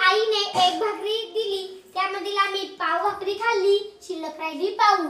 आईने एक भाकरी दिली, त्यामधील आम्ही पाव भाकरी खाल्ली, शिल्लक राहिली पाऊण.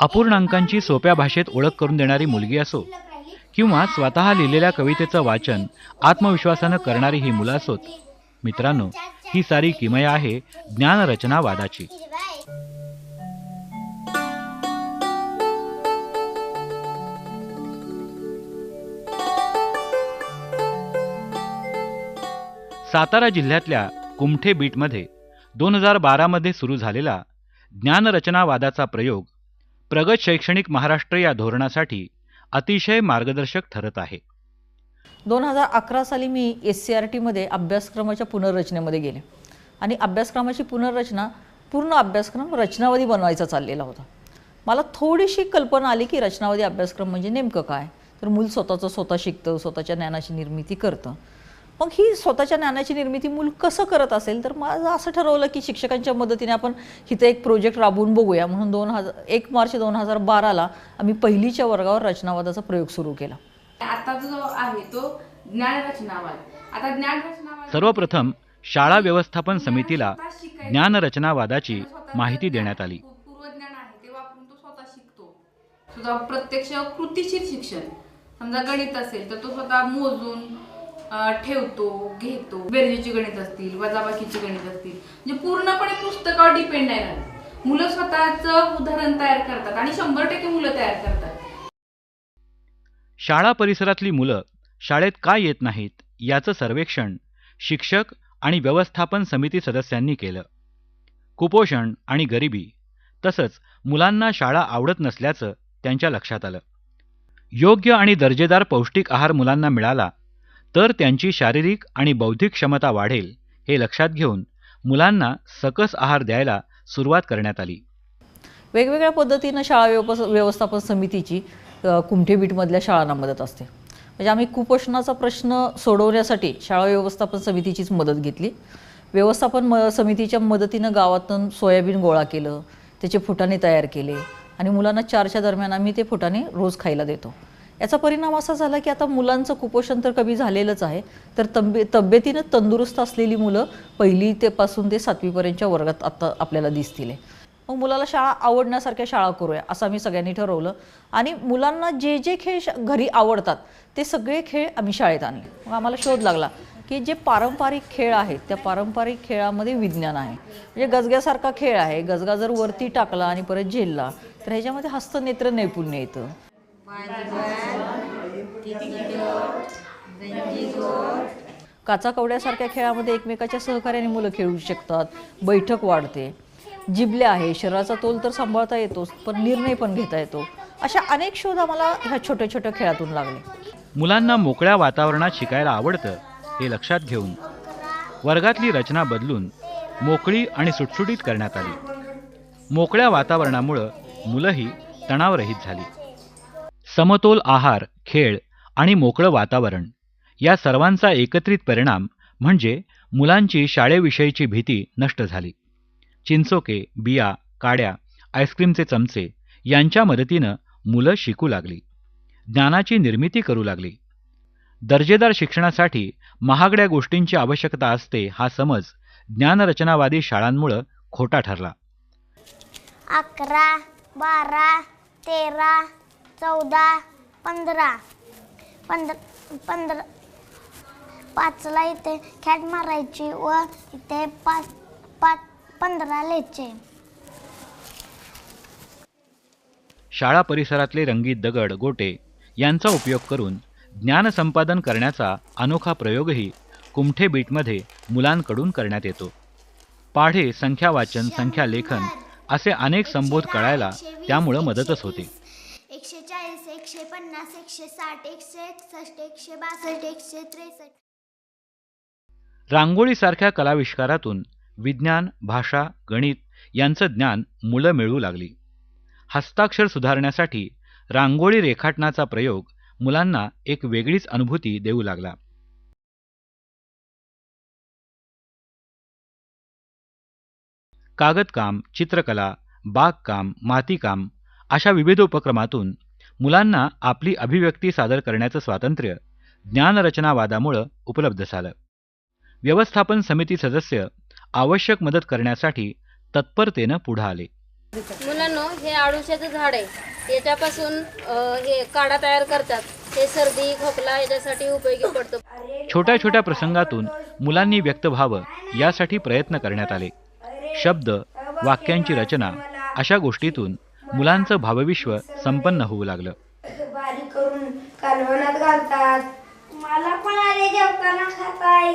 अपूर्णांकांची सोप्या भाषेत ओळख करून देणारी मुलगी असो किंवा स्वतः लिहिलेल्या कवितेचं वाचन आत्मविश्वासानं करणारी ही मुलं असोत, मित्रांनो, ही सारी किमया आहे ज्ञानरचनावादाची. सातारा जिल्ह्यातल्या कुमठे बीटमध्ये 2012 मध्ये सुरू झालेला ज्ञानरचनावादाचा प्रयोग प्रगत शैक्षणिक महाराष्ट्र या धोरणासाठी अतिशय मार्गदर्शक ठरत आहे. 2011 साली मी SCRTमध्ये अभ्यासक्रमाच्या पुनर्रचनेमध्ये गेले आणि अभ्यासक्रमाची पुनर्रचना पूर्ण अभ्यासक्रम रचनावादी बनवायचा चाललेला होता. मला थोडीशी कल्पना आली की रचनावादी अभ्यासक्रम म्हणजे नेमकं काय, तर मूल स्वतः शिकतं, स्वतःच्या ज्ञानाची निर्मिती करतं. मग ही स्वतःच्या ज्ञानाची निर्मिती मूल कसं करत असेल, तर माझं असं ठरवलं की शिक्षकांच्या मदतीने आपण इथे एक प्रोजेक्ट राबवून बघूया. म्हणून 1 मार्च 2012ला आम्ही पहिलीच्या वर्गावर रचनावादाचा प्रयोग सुरू केला. आता जो आहे तो ज्ञानरचनावाद. आता ज्ञानरचनावाद सर्वप्रथम शाळा व्यवस्थापन समितीला ज्ञानरचनावादाची माहिती देण्यात आली. पूर्वज्ञान आहे ते वापरून तो स्वतः शिकतो. स्वतः प्रत्यक्ष कृतीशील शिक्षण. समजा गणित असेल तर तो स्वतः मोजून ठेवतो, घेतो. बेरजेची गणित असतील, वजाबाकीची गणित असतील, म्हणजे पूर्णपणे पुस्तकावर डिपेंड नाही राहत. मुलं स्वतःचं उदाहरण तयार करतात आणि 100% मुलं तयार करतात. शाळा परिसरातली मुलं शाळेत का येत नाहीत याचं सर्वेक्षण शिक्षक आणि व्यवस्थापन समिती सदस्यांनी केलं. कुपोषण आणि गरिबी तसंच मुलांना शाळा आवडत नसल्याचं त्यांच्या लक्षात आलं. योग्य आणि दर्जेदार पौष्टिक आहार मुलांना मिळाला तर त्यांची शारीरिक आणि बौद्धिक क्षमता वाढेल हे लक्षात घेऊन मुलांना सकस आहार द्यायला सुरुवात करण्यात आली. वेगवेगळ्या पद्धतीनं शाळा व्यवस्थापन समितीची कुमठे बीटमधल्या शाळांना मदत असते. म्हणजे आम्ही कुपोषणाचा प्रश्न सोडवण्यासाठी शाळा व्यवस्थापन समितीचीच मदत घेतली. व्यवस्थापन समितीच्या मदतीनं गावातून सोयाबीन गोळा केलं, त्याचे फुटाणे तयार केले आणि मुलांना 4च्या दरम्यान आम्ही ते फुटाणे रोज खायला देतो. याचा परिणाम असा झाला की आता मुलांचं कुपोषण तर कमी झालेलंच आहे, तर तब्येतीनं तंदुरुस्त असलेली मुलं 1ली ते पासून ते 7वीपर्यंतच्या वर्गात आता आपल्याला दिसतील. मग मुलाला शाळा आवडण्यासारख्या शाळा करूया असं आम्ही सगळ्यांनी ठरवलं आणि मुलांना जे जे खेळ घरी आवडतात ते सगळे खेळ आम्ही शाळेत आणले. मग आम्हाला शोध लागला की जे पारंपरिक खेळ आहेत त्या पारंपरिक खेळामध्ये विज्ञान आहे. म्हणजे गजग्यासारखा खेळ आहे, गजगा जर वरती टाकला आणि परत झेलला तर ह्याच्यामध्ये हस्तनेत्र नैपुण्य येतं. काचा कवड्यासारख्या खेळामध्ये एकमेकाच्या सहकार्याने मुलं खेळू शकतात, बैठक वाढते. जिबल्या आहे, शरीराचा तोल तर सांभाळता येतोच पण निर्णय पण घेता येतो. अशा अनेक शोध आम्हाला ह्या छोट्या छोट्या खेळातून लागले. मुलांना मोकळ्या वातावरणात शिकायला आवडतं हे लक्षात घेऊन वर्गातली रचना बदलून मोकळी आणि सुटसुटीत करण्यात आली. मोकळ्या वातावरणामुळं मुलंही तणावरहित झाली. समतोल आहार, खेळ आणि मोकळं वातावरण या सर्वांचा एकत्रित परिणाम म्हणजे मुलांची शाळेविषयीची भीती नष्ट झाली. चिंचोके, बिया, काड्या, आईस्क्रीमचे चमचे यांच्या मदतीनं मुलं शिकू लागली, ज्ञानाची निर्मिती करू लागली. दर्जेदार शिक्षणासाठी महागड्या गोष्टींची आवश्यकता असते हा समज ज्ञानरचनावादी शाळांमुळे खोटा ठरला. 11, 12, 13, 14, 15. 5ला इथे खॅट मारायची व इथे 15 लिहायचे. शाळा परिसरातले रंगीत दगड, गोटे यांचा उपयोग करून ज्ञान संपादन करण्याचा अनोखा प्रयोगही कुमठे बीटमध्ये मुलांकडून करण्यात येतो. पाढे, संख्या वाचन, संख्या लेखन असे अनेक संबोध कळायला त्यामुळं मदतच होते. 140, 150, 160, 161, 162, 163. रांगोळीसारख्या कलाविष्कारातून विज्ञान, भाषा, गणित यांचं ज्ञान मुलं मिळवू लागली. हस्ताक्षर सुधारण्यासाठी रांगोळी रेखाटनाचा प्रयोग मुलांना एक वेगळीच अनुभूती देऊ लागला. कागदकाम, चित्रकला, बागकाम, मातीकाम अशा विविध उपक्रमातून मुलांना आपली अभिव्यक्ती सादर करण्याचं स्वातंत्र्य ज्ञानरचनावादामुळे उपलब्ध झालं. व्यवस्थापन समिती सदस्य आवश्यक मदत करण्यासाठी तत्परतेनं पुढे आले. मुलांनो, हे आडुशाचं झाड आहे. याच्यापासून हे काढा तयार करतात. हे सर्दी खोकला याच्यासाठी उपयोगी पडतं. छोट्या छोट्या प्रसंगातून मुलांनी व्यक्त व्हावं यासाठी प्रयत्न करण्यात आले. शब्द, वाक्यांची रचना अशा गोष्टीतून मुलांचं भावविश्व संपन्न होऊ लागलं. बारीक करून कालवणात घालतात. मला पण अरे जेवताना खाताय.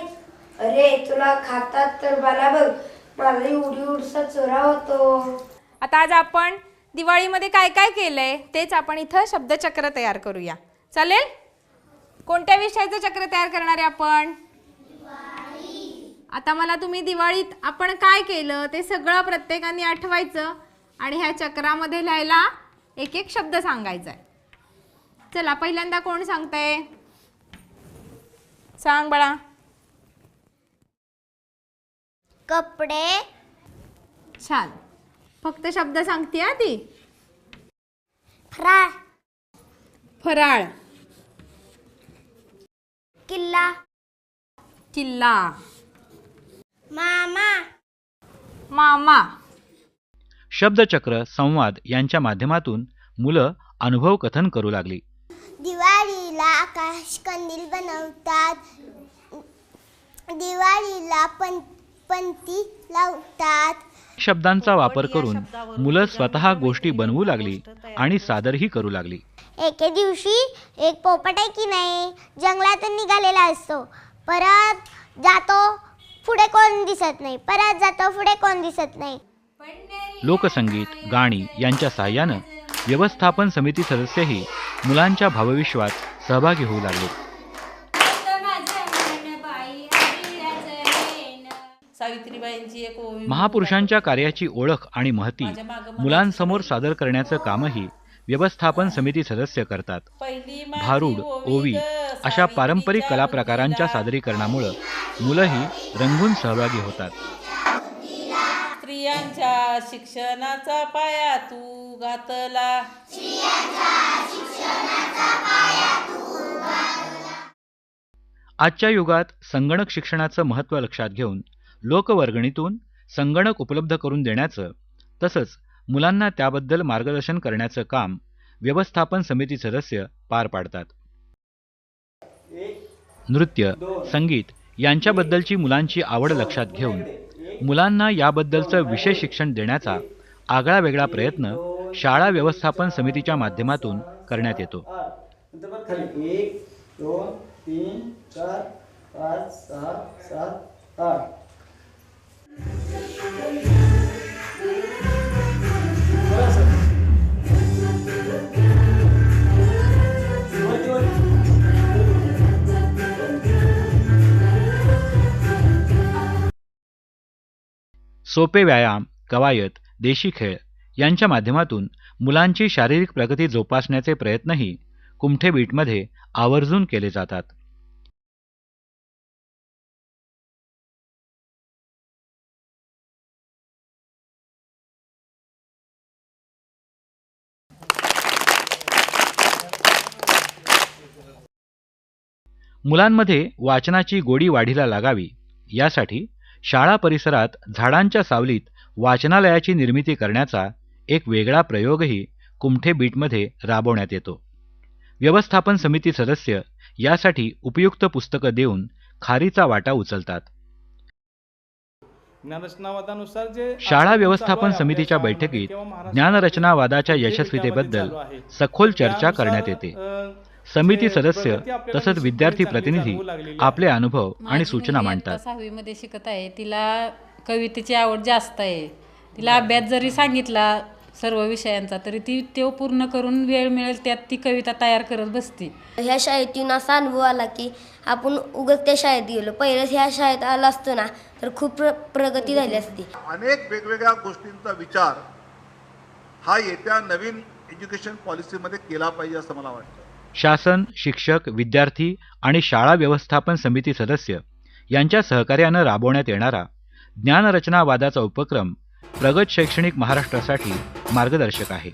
अरे तुला खातात तर मला बघ, मला एवढी उडसा चोरा होतो. आता आज आपण दिवाळीमध्ये काय काय केलंय तेच आपण इथं शब्दचक्र तयार करूया. चालेल? कोणत्या विषयाचं चक्र तयार करणार आहे आपण? आता मला तुम्ही दिवाळीत आपण काय केलं ते सगळं प्रत्येकाने आठवायचं आणि ह्या चक्रामध्ये लिहायला एक एक शब्द सांगायचा आहे. चला, पहिल्यांदा कोण सांगतंय? सांग बाळा. कपडे. छान. फक्त शब्द सांगते हा ती. फराळ. फराळ. किल्ला. किल्ला. मामा. मामा. शब्दचक्र, संवाद यांच्या माध्यमातून मुलं अनुभव कथन करू लागली. दिवाळीला आकाश कंदील बनवतात. दिवाळीला पंती लावतात. शब्दांचा वापर करून मुलं स्वतः गोष्टी बनवू लागली आणि सादरही करू लागली. एके दिवशी एक पोपट आहे की नाही, जंगलातून निघालेला असतो. परत जातो, पुढे कोण दिसत नाही. परत जातो, पुढे कोण दिसत नाही. लोकसंगीत, गाणी यांच्या साहाय्यानं व्यवस्थापन समिती सदस्यही मुलांच्या भावविश्वात सहभागी होऊ लागले. सावित्रीबाईंची एक ओवी, महापुरुषांच्या कार्याची ओळख आणि महती मुलांसमोर सादर करण्याचं कामही व्यवस्थापन समिती सदस्य करतात. भारूड, ओवी अशा पारंपरिक कला प्रकारांच्या सादरीकरणामुळे मुलंही रंगून सहभागी होतात. स्त्रियांच्या शिक्षणाचा पाया तू घातला. आजच्या युगात संगणक शिक्षणाचं महत्त्व लक्षात घेऊन लोकवर्गणीतून संगणक उपलब्ध करून देण्याचं तसंच मुलांना त्याबद्दल मार्गदर्शन करण्याचं काम व्यवस्थापन समिती सदस्य पार पाडतात. नृत्य, संगीत यांच्याबद्दलची मुलांची आवड लक्षात घेऊन मुलांना याबद्दलचं विशेष शिक्षण देण्याचा आगळावेगळा प्रयत्न शाळा व्यवस्थापन समितीच्या माध्यमातून करण्यात येतो. 1 2 3 4 5 6 7 8. सोपे व्यायाम, कवायत, देशी खेळ यांच्या माध्यमातून मुलांची शारीरिक प्रगती जोपासण्याचे प्रयत्नही कुमठे बीटमध्ये आवर्जून केले जातात. मुलांमध्ये वाचनाची गोडी वाढीला लागावी यासाठी शाळा परिसरात झाडांच्या सावलीत वाचनालयाची निर्मिती करण्याचा एक वेगळा प्रयोगही कुमठे बीटमध्ये राबवण्यात येतो. व्यवस्थापन समिती सदस्य यासाठी उपयुक्त पुस्तकं देऊन खारीचा वाटा उचलतात. शाळा व्यवस्थापन समितीच्या बैठकीत ज्ञानरचनावादाच्या यशस्वीतेबद्दल सखोल चर्चा करण्यात येते. समिती सदस्य तसंच विद्यार्थी प्रतिनिधी आपले अनुभव आणि सूचना मांडतात. 6वी मध्ये शिकत आहे. तिला कवितेची आवड जास्त आहे. तिला अभ्यास जरी सांगितला सर्व विषयांचा तरी ती तो पूर्ण करून वेळ मिळेल त्यात ती कविता तयार करत बसते. ह्या शाळेतून असा अनुभव आला की आपण उगाच त्या शाळेत गेलो. पहिलेच ह्या शाळेत आला असतो ना तर खूप प्रगती झाली असती. अनेक वेगवेगळ्या गोष्टींचा विचार हा येत्या नवीन एज्युकेशन पॉलिसीमध्ये केला पाहिजे असं मला वाटतं. शासन, शिक्षक, विद्यार्थी आणि शाळा व्यवस्थापन समिती सदस्य यांच्या सहकार्यानं राबवण्यात येणारा ज्ञानरचनावादाचा उपक्रम प्रगत शैक्षणिक महाराष्ट्रासाठी मार्गदर्शक आहे.